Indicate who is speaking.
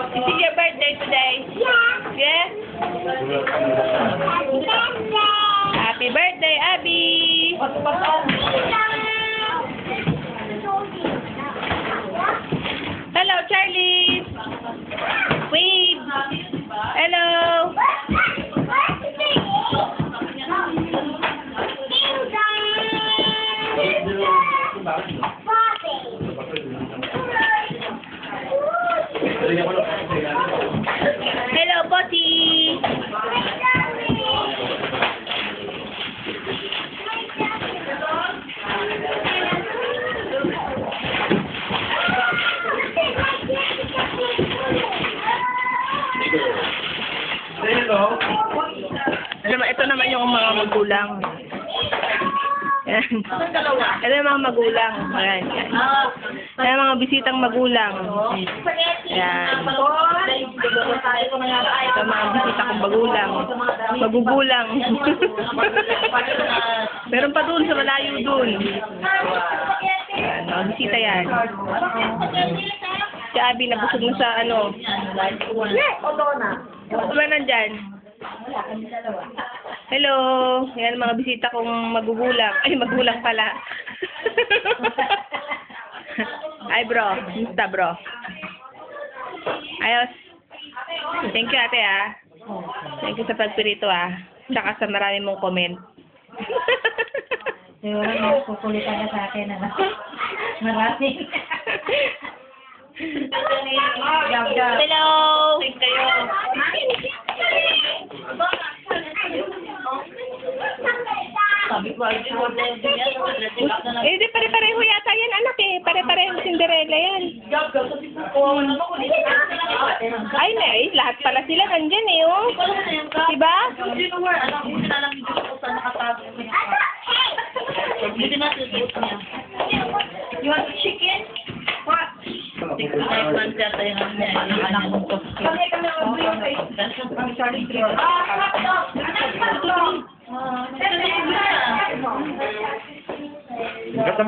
Speaker 1: Is it your birthday today? Yes? Happy birthday, Abby! Hello, Charlie! Wave! Hello! Hello, Potty! Ito naman yung mga magulang. Yan. Ito yung mga magulang. Ayan, yan. Ayan yung mga bisitang magulang. Yan. Ito mga bisita kong magulang. Magugulang. Meron pa dun sa malayo dun. Yan, mga bisita yan. Si Abby nabusog na sa ano. Diba nandyan? Hello. Yan mga bisita kong magugulang. Ay, magulang pala. Ay, bro. Musta, bro? Ayos. Thank you, ate, ah. Thank you sa pagpirito, ah. Tsaka sa marami mong comment.
Speaker 2: Siguro kukulitan na sa akin na marami.
Speaker 1: Hello! Eh, di pare-pareho yata yan, anak eh. Pare-pareho Cinderella yan. Ay, na lahat pala sila nandyan eh, oh. Diba?
Speaker 2: You want chicken? What?
Speaker 3: Kami.